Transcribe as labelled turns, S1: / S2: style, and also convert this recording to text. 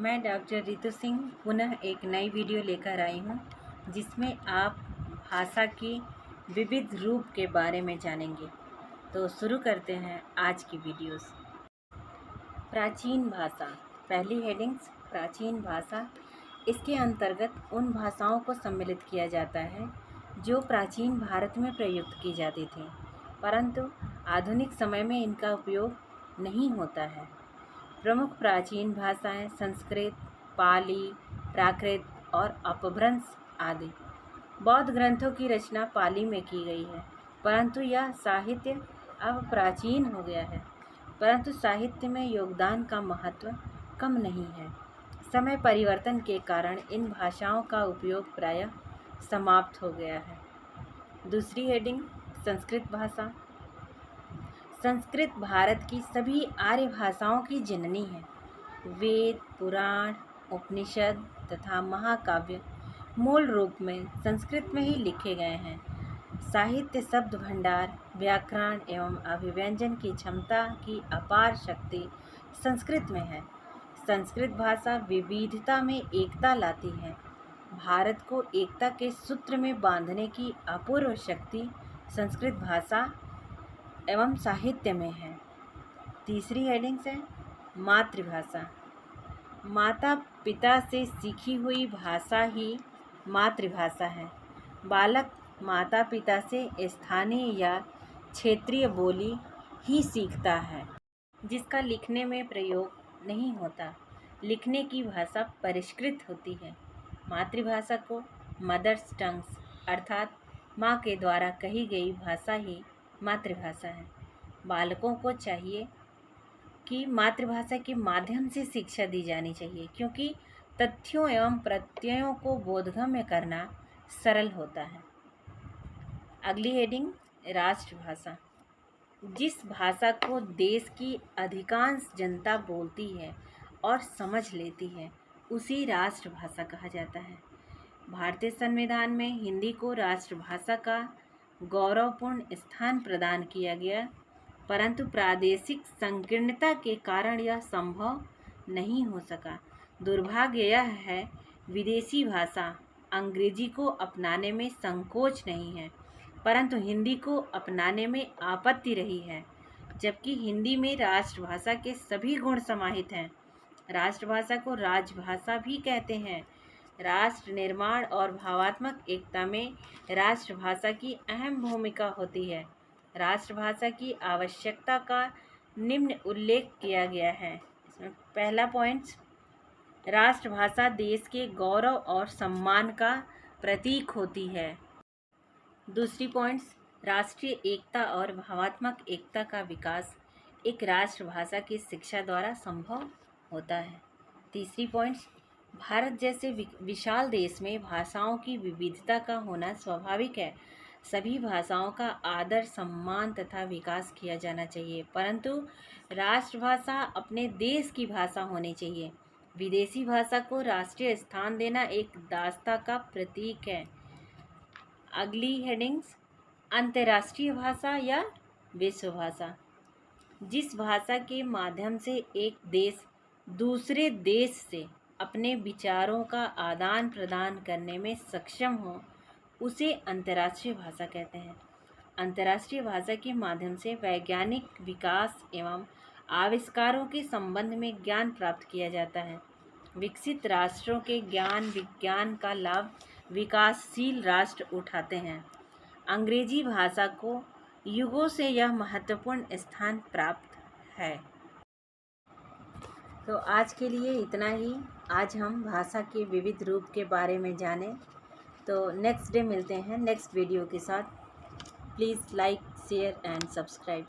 S1: मैं डॉक्टर रितु सिंह पुनः एक नई वीडियो लेकर आई हूँ जिसमें आप भाषा की विविध रूप के बारे में जानेंगे। तो शुरू करते हैं आज की वीडियोस। प्राचीन भाषा, पहली हेडिंग्स प्राचीन भाषा। इसके अंतर्गत उन भाषाओं को सम्मिलित किया जाता है जो प्राचीन भारत में प्रयुक्त की जाती थी, परंतु आधुनिक समय में इनका उपयोग नहीं होता है। प्रमुख प्राचीन भाषाएं संस्कृत, पाली, प्राकृत और अपभ्रंश आदि। बौद्ध ग्रंथों की रचना पाली में की गई है, परंतु यह साहित्य अब प्राचीन हो गया है, परंतु साहित्य में योगदान का महत्व कम नहीं है। समय परिवर्तन के कारण इन भाषाओं का उपयोग प्रायः समाप्त हो गया है। दूसरी हेडिंग संस्कृत भाषा। संस्कृत भारत की सभी आर्य भाषाओं की जननी है। वेद, पुराण, उपनिषद तथा महाकाव्य मूल रूप में संस्कृत में ही लिखे गए हैं। साहित्य, शब्द भंडार, व्याकरण एवं अभिव्यंजन की क्षमता की अपार शक्ति संस्कृत में है। संस्कृत भाषा विविधता में एकता लाती है। भारत को एकता के सूत्र में बांधने की अपूर्व शक्ति संस्कृत भाषा एवं साहित्य में है। तीसरी हेडिंग्स है मातृभाषा। माता पिता से सीखी हुई भाषा ही मातृभाषा है। बालक माता पिता से स्थानीय या क्षेत्रीय बोली ही सीखता है, जिसका लिखने में प्रयोग नहीं होता। लिखने की भाषा परिष्कृत होती है। मातृभाषा को मदर्स टंग्स अर्थात माँ के द्वारा कही गई भाषा ही मातृभाषा है। बालकों को चाहिए कि मातृभाषा के माध्यम से शिक्षा दी जानी चाहिए, क्योंकि तथ्यों एवं प्रत्ययों को बोधगम्य करना सरल होता है। अगली हेडिंग राष्ट्रभाषा। जिस भाषा को देश की अधिकांश जनता बोलती है और समझ लेती है, उसी राष्ट्रभाषा कहा जाता है। भारतीय संविधान में हिंदी को राष्ट्रभाषा का गौरवपूर्ण स्थान प्रदान किया गया, परंतु प्रादेशिक संकीर्णता के कारण यह संभव नहीं हो सका। दुर्भाग्य यह है विदेशी भाषा अंग्रेजी को अपनाने में संकोच नहीं है, परंतु हिंदी को अपनाने में आपत्ति रही है, जबकि हिंदी में राष्ट्रभाषा के सभी गुण समाहित हैं। राष्ट्रभाषा को राजभाषा भी कहते हैं। राष्ट्र निर्माण और भावात्मक एकता में राष्ट्रभाषा की अहम भूमिका होती है। राष्ट्रभाषा की आवश्यकता का निम्न उल्लेख किया गया है। इसमें पहला पॉइंट, राष्ट्रभाषा देश के गौरव और सम्मान का प्रतीक होती है। दूसरी पॉइंट्स, राष्ट्रीय एकता और भावात्मक एकता का विकास एक राष्ट्रभाषा की शिक्षा द्वारा संभव होता है। तीसरी पॉइंट्स, भारत जैसे विशाल देश में भाषाओं की विविधता का होना स्वाभाविक है। सभी भाषाओं का आदर, सम्मान तथा विकास किया जाना चाहिए, परंतु राष्ट्रभाषा अपने देश की भाषा होनी चाहिए। विदेशी भाषा को राष्ट्रीय स्थान देना एक दासता का प्रतीक है। अगली हेडिंग्स, अंतर्राष्ट्रीय भाषा या विश्व भाषा। जिस भाषा के माध्यम से एक देश दूसरे देश से अपने विचारों का आदान प्रदान करने में सक्षम हो, उसे अंतर्राष्ट्रीय भाषा कहते हैं। अंतर्राष्ट्रीय भाषा के माध्यम से वैज्ञानिक विकास एवं आविष्कारों के संबंध में ज्ञान प्राप्त किया जाता है। विकसित राष्ट्रों के ज्ञान विज्ञान का लाभ विकासशील राष्ट्र उठाते हैं। अंग्रेजी भाषा को युगों से यह महत्वपूर्ण स्थान प्राप्त है। तो आज के लिए इतना ही। आज हम भाषा के विविध रूप के बारे में जाने। तो नेक्स्ट डे मिलते हैं नेक्स्ट वीडियो के साथ। Please like, share and subscribe.